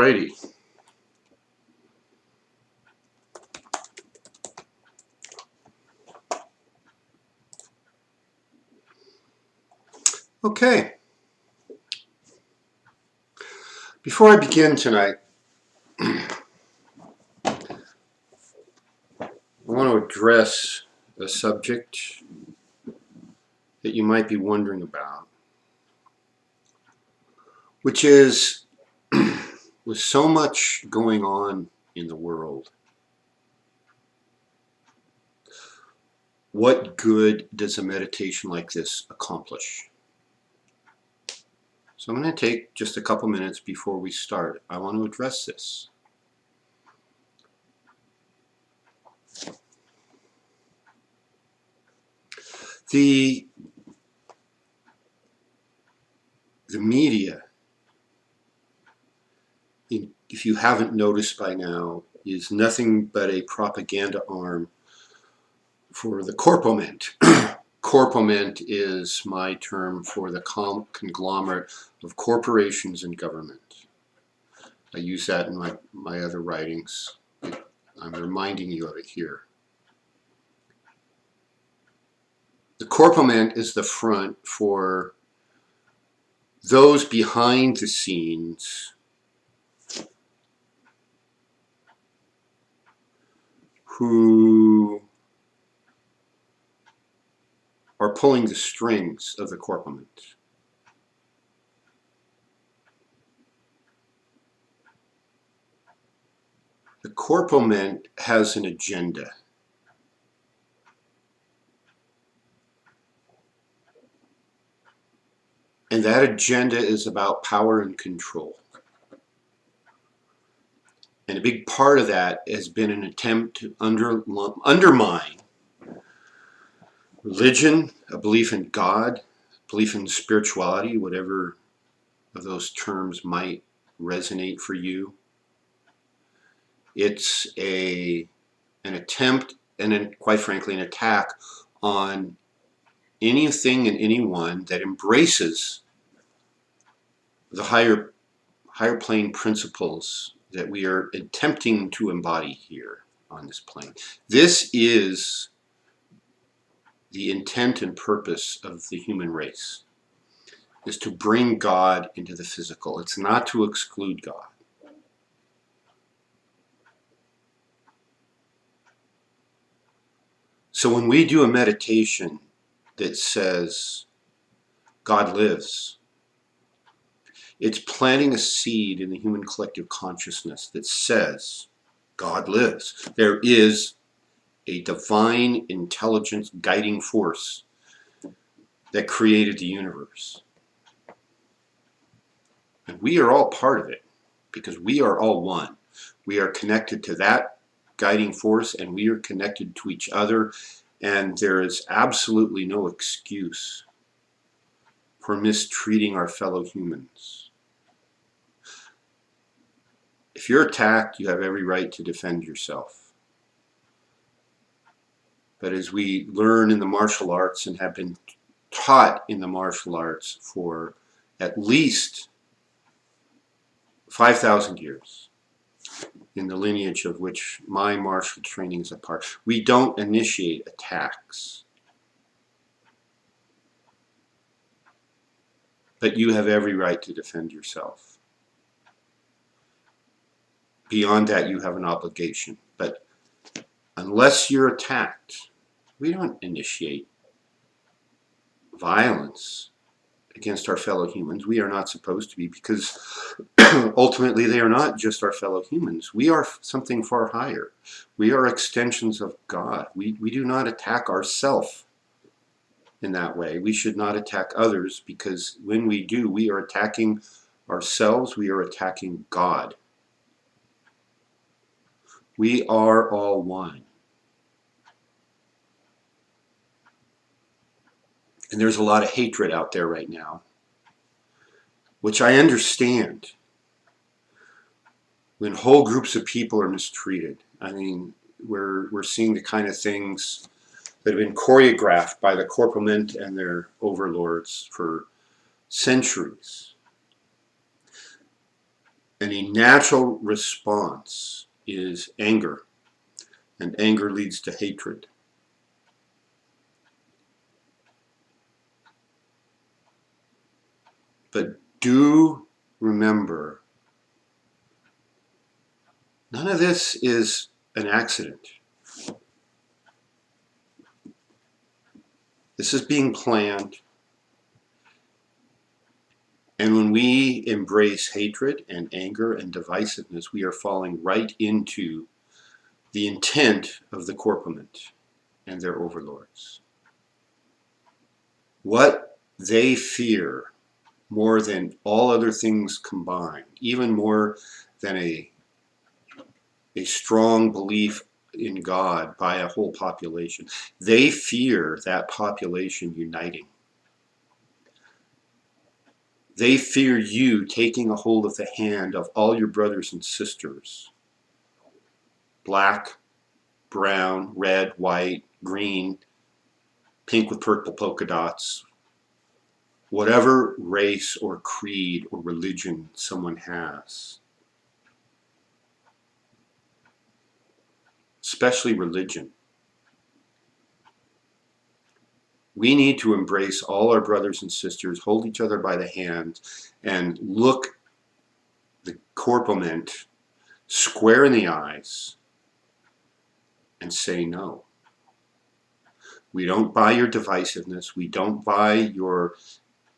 Alrighty. Okay. Before I begin tonight, I want to address a subject that you might be wondering about, which is, with so much going on in the world, what good does a meditation like this accomplish? So I'm going to take just a couple minutes before we start. I want to address this. The media, if you haven't noticed by now, is nothing but a propaganda arm for the corpulent. Corpulent is my term for the conglomerate of corporations and government. I use that in my other writings. I'm reminding you of it here. The corpulent is the front for those behind the scenes who are pulling the strings of the corpulent. The corpulent has an agenda. And that agenda is about power and control. And a big part of that has been an attempt to undermine religion, a belief in God, belief in spirituality, whatever of those terms might resonate for you. It's an attempt, and quite frankly, an attack on anything and anyone that embraces the higher plane principles that we are attempting to embody here on this plane. This is the intent and purpose of the human race, is to bring God into the physical. It's not to exclude God. So when we do a meditation that says God lives, it's planting a seed in the human collective consciousness that says God lives. There is a divine intelligence guiding force that created the universe. And we are all part of it because we are all one. We are connected to that guiding force and we are connected to each other, and there is absolutely no excuse for mistreating our fellow humans. If you're attacked, you have every right to defend yourself. But as we learn in the martial arts and have been taught in the martial arts for at least 5,000 years, in the lineage of which my martial training is a part, we don't initiate attacks. But you have every right to defend yourself. Beyond that, you have an obligation. But unless you're attacked, we don't initiate violence against our fellow humans. We are not supposed to be, because ultimately they are not just our fellow humans. We are something far higher. We are extensions of God. We do not attack ourselves in that way. We should not attack others, because when we do, we are attacking ourselves. We are attacking God. We are all one. And there's a lot of hatred out there right now, which I understand. When whole groups of people are mistreated, I mean, we're seeing the kind of things that have been choreographed by the corpulent and their overlords for centuries. And a natural response is anger, and anger leads to hatred. But do remember, none of this is an accident. This is being planned. And when we embrace hatred and anger and divisiveness, we are falling right into the intent of the corpulent and their overlords. What they fear more than all other things combined, even more than a strong belief in God by a whole population, they fear that population uniting. They fear you taking a hold of the hand of all your brothers and sisters, black, brown, red, white, green, pink with purple polka dots, whatever race or creed or religion someone has, especially religion. We need to embrace all our brothers and sisters, hold each other by the hand, and look the corpulent square in the eyes and say no. We don't buy your divisiveness. We don't buy your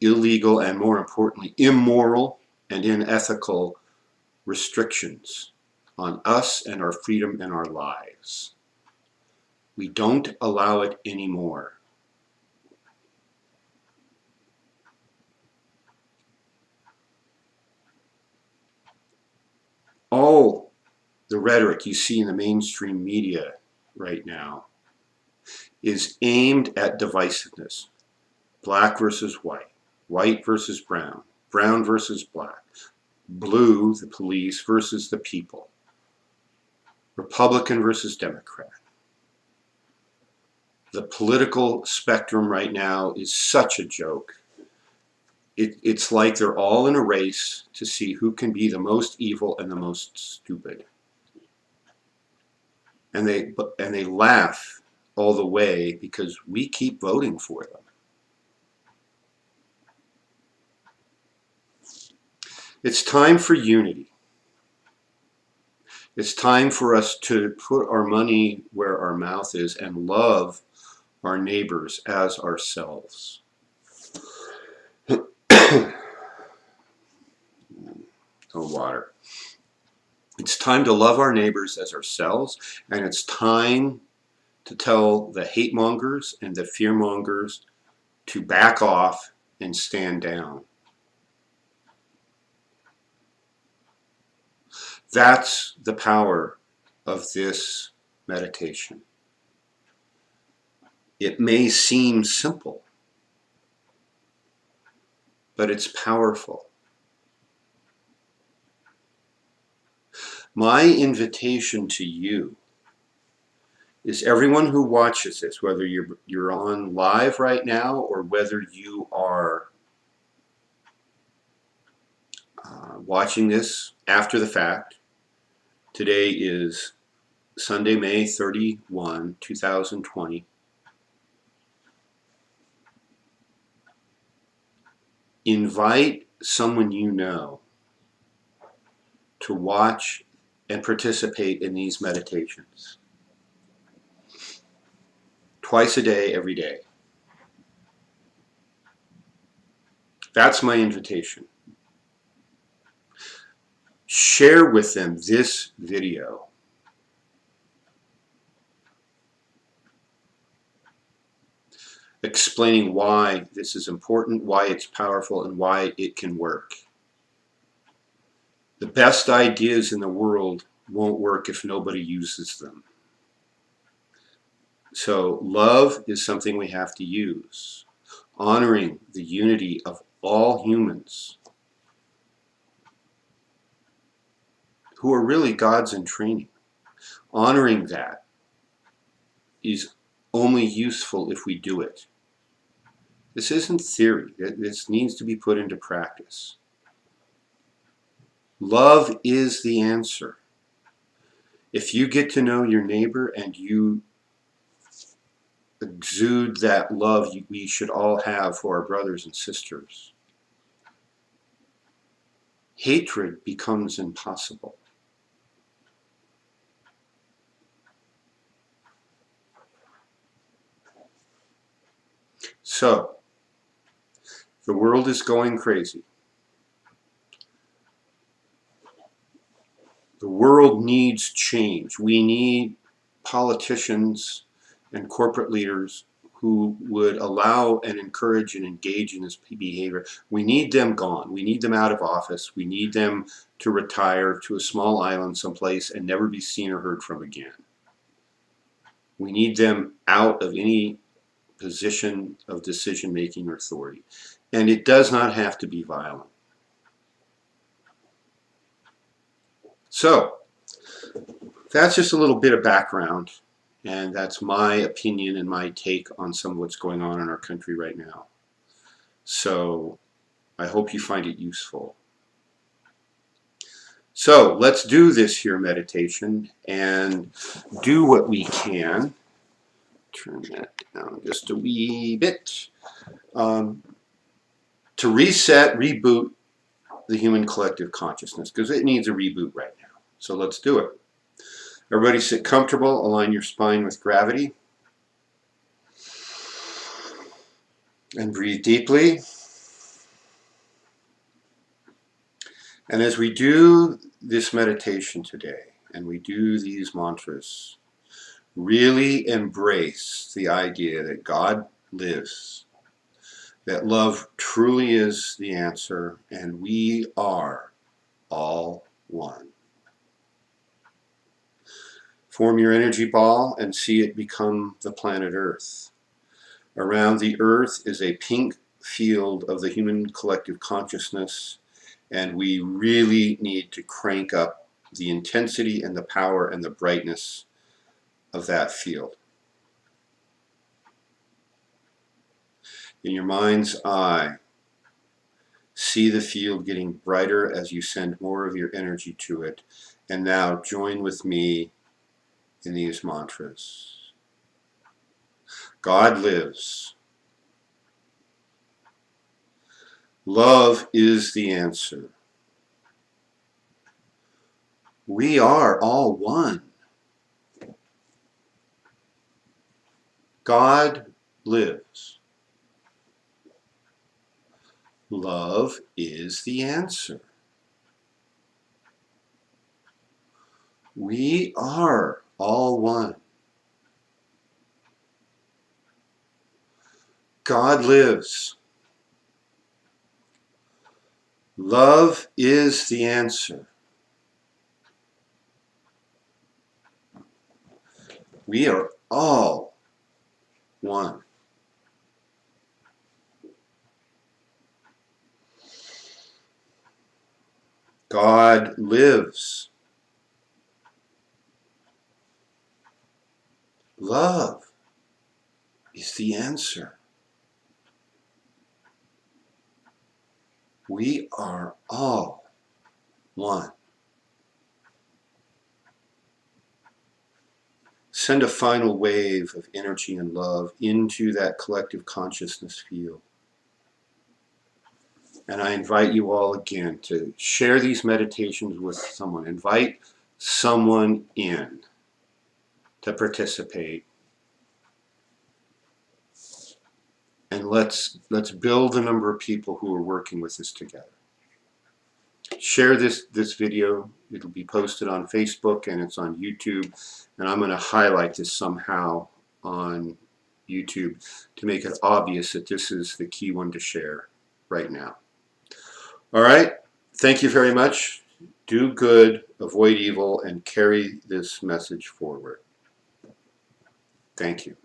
illegal and, more importantly, immoral and unethical restrictions on us and our freedom and our lives. We don't allow it anymore. All the rhetoric you see in the mainstream media right now is aimed at divisiveness. Black versus white, white versus brown, brown versus black, blue, the police, versus the people, Republican versus Democrat. The political spectrum right now is such a joke. It's like they're all in a race to see who can be the most evil and the most stupid. And they laugh all the way because we keep voting for them. It's time for unity. It's time for us to put our money where our mouth is and love our neighbors as ourselves. Oh, water. It's time to love our neighbors as ourselves, and it's time to tell the hate mongers and the fear mongers to back off and stand down. That's the power of this meditation. It may seem simple, but it's powerful. My invitation to you is everyone who watches this, whether you're on live right now or whether you are watching this after the fact. Today is Sunday, May 31, 2020. Invite someone you know to watch and participate in these meditations. Twice a day, every day. That's my invitation. Share with them this video. Explaining why this is important, why it's powerful, and why it can work. The best ideas in the world won't work if nobody uses them. So love is something we have to use. Honoring the unity of all humans who are really gods in training. Honoring that is only useful if we do it. This isn't theory. This needs to be put into practice. Love is the answer. If you get to know your neighbor and you exude that love we should all have for our brothers and sisters, hatred becomes impossible. So, the world is going crazy. The world needs change. We need politicians and corporate leaders who would allow and encourage and engage in this behavior. We need them gone. We need them out of office. We need them to retire to a small island someplace and never be seen or heard from again. We need them out of any position of decision-making or authority. And it does not have to be violent. So, that's just a little bit of background, and that's my opinion and my take on some of what's going on in our country right now. So, I hope you find it useful. So, let's do this here meditation and do what we can. Turn that down just a wee bit. To reset, reboot the human collective consciousness, because it needs a reboot right now. So let's do it. Everybody sit comfortable, align your spine with gravity, and breathe deeply. And as we do this meditation today, and we do these mantras, really embrace the idea that God lives, that love truly is the answer, and we are all one. Form your energy ball and see it become the planet Earth. Around the Earth is a pink field of the human collective consciousness, and we really need to crank up the intensity and the power and the brightness of that field. In your mind's eye, see the field getting brighter as you send more of your energy to it. And now join with me in these mantras. God lives. Love is the answer. We are all one. God lives. Love is the answer. We are all one. God lives. Love is the answer. We are all one. God lives. Love is the answer. We are all one. Send a final wave of energy and love into that collective consciousness field. And I invite you all again to share these meditations with someone. Invite someone in to participate. And let's build the number of people who are working with this together. Share this video. It'll be posted on Facebook and it's on YouTube. And I'm going to highlight this somehow on YouTube to make it obvious that this is the key one to share right now. All right. Thank you very much. Do good, avoid evil, and carry this message forward. Thank you.